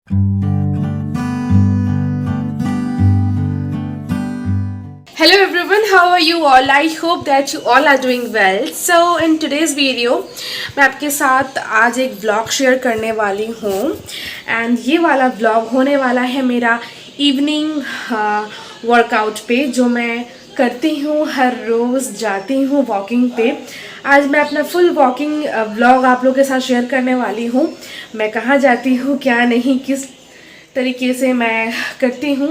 Hello everyone, how are you all? I hope that you all are doing well. So in today's video मैं आपके साथ आज एक vlog share करने वाली हूँ एंड ये वाला vlog होने वाला है मेरा इवनिंग वर्कआउट पे जो मैं करती हूँ, हर रोज़ जाती हूँ वॉकिंग पे। आज मैं अपना फुल वॉकिंग व्लॉग आप लोगों के साथ शेयर करने वाली हूँ। मैं कहाँ जाती हूँ, क्या नहीं, किस तरीके से मैं करती हूँ।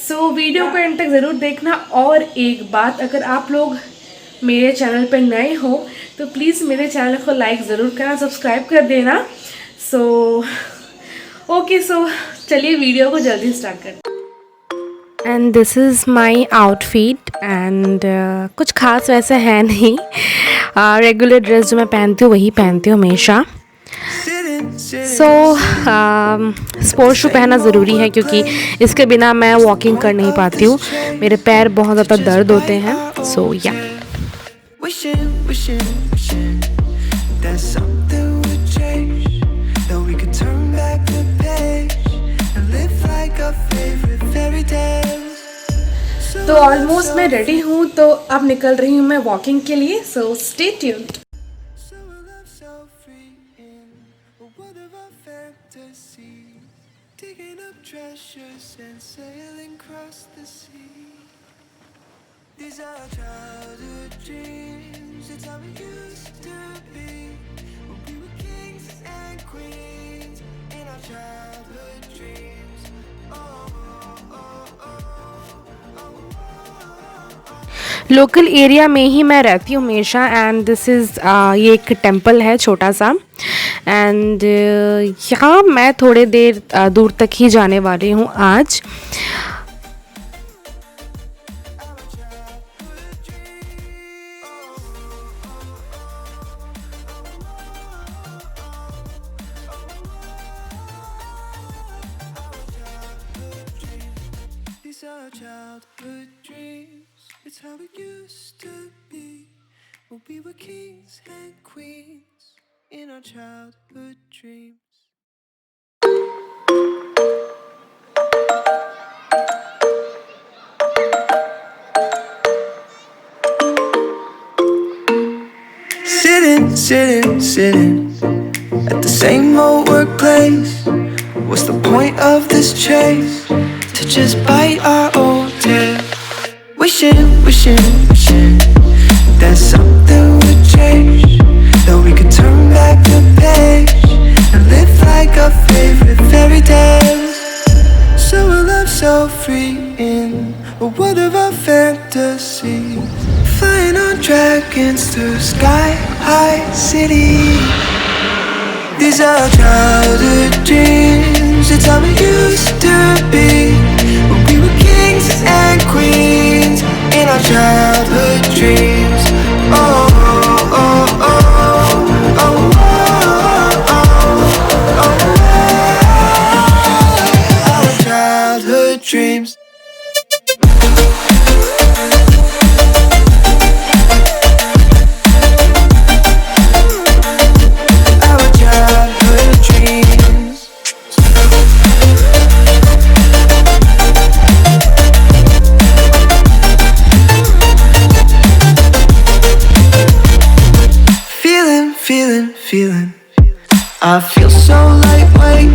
सो वीडियो को एंड तक ज़रूर देखना। और एक बात, अगर आप लोग मेरे चैनल पर नए हो तो प्लीज़ मेरे चैनल को लाइक ज़रूर करना, सब्सक्राइब कर देना। सो चलिए वीडियो को जल्दी स्टार्ट करते। And this is my outfit and कुछ खास वैसे है नहीं। रेगुलर ड्रेस जो मैं पहनती हूँ वही पहनती हूँ हमेशा। स्पोर्ट्स शू पहनना ज़रूरी है क्योंकि इसके बिना मैं वॉकिंग कर नहीं पाती हूँ, मेरे पैर बहुत ज़्यादा दर्द होते हैं। सो या तो ऑलमोस्ट मैं रेडी हूँ, तो अब निकल रही हूँ मैं वॉकिंग के लिए। So stay tuned. Digging up treasures and sailing across the sea. These are childhood dreams. It's how we used to be when we were kings and queens in our childhood dreams. Local area में ही मैं रहती हूँ हमेशा and this is ये एक temple है छोटा सा एंड यहाँ मैं थोड़े देर दूर तक ही जाने वाली हूँ आज। It's how it used to be when we were kings and queens in our childhood dreams. Sitting at the same old workplace. What's the point of this chase? To just bite our old tail. Wishing that something would change, that we could turn back the page and live like our favorite fairy tales. So a love so free in a world of our fantasies, flying on dragons through sky-high cities. These are childhood dreams. It's how it used to be when we were kings and queens in our childhood dreams. Oh, oh, oh, oh, oh, oh, oh, our childhood dreams. Feeling, I feel so lightweight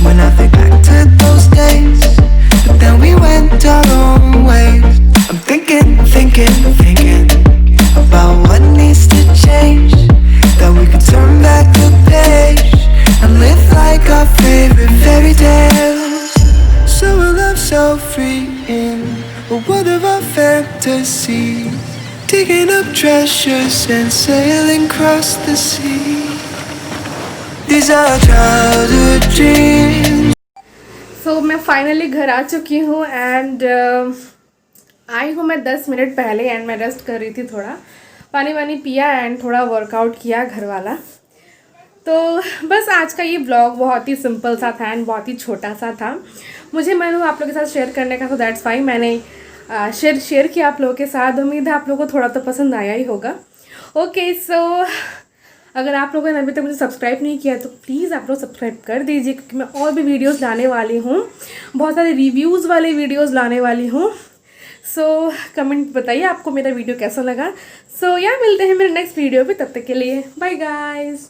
when I think back to those days, but then we went our own ways. I'm thinking about what needs to change, that we could turn back the page and live like our favorite fairy tales. So a love so free in a world of our fantasies, digging up treasures and sailing across the sea. These are childhood dreams. So मैं finally घर आ चुकी हूँ and I हूँ मैं 10 minute पहले and मैं rest कर रही थी, थोड़ा पानी वानी पिया एंड थोड़ा वर्कआउट किया घर वाला। तो बस आज का ये ब्लॉग बहुत ही सिंपल सा था एंड बहुत ही छोटा सा था। मुझे मन हुआ आप लोगों के साथ शेयर करने का, तो दैट्स फाइन, मैंने शेयर किया आप लोगों के साथ। उम्मीद है आप लोगों को थोड़ा तो पसंद आया ही होगा। ओके, सो अगर आप लोगों ने अभी तक मुझे सब्सक्राइब नहीं किया तो प्लीज़ आप लोग सब्सक्राइब कर दीजिए, क्योंकि मैं और भी वीडियोस लाने वाली हूँ, बहुत सारे रिव्यूज़ वाले वीडियोस लाने वाली हूँ। सो कमेंट बताइए आपको मेरा वीडियो कैसा लगा। सो मिलते हैं मेरे नेक्स्ट वीडियो पे, तब तक के लिए बाय गाइस।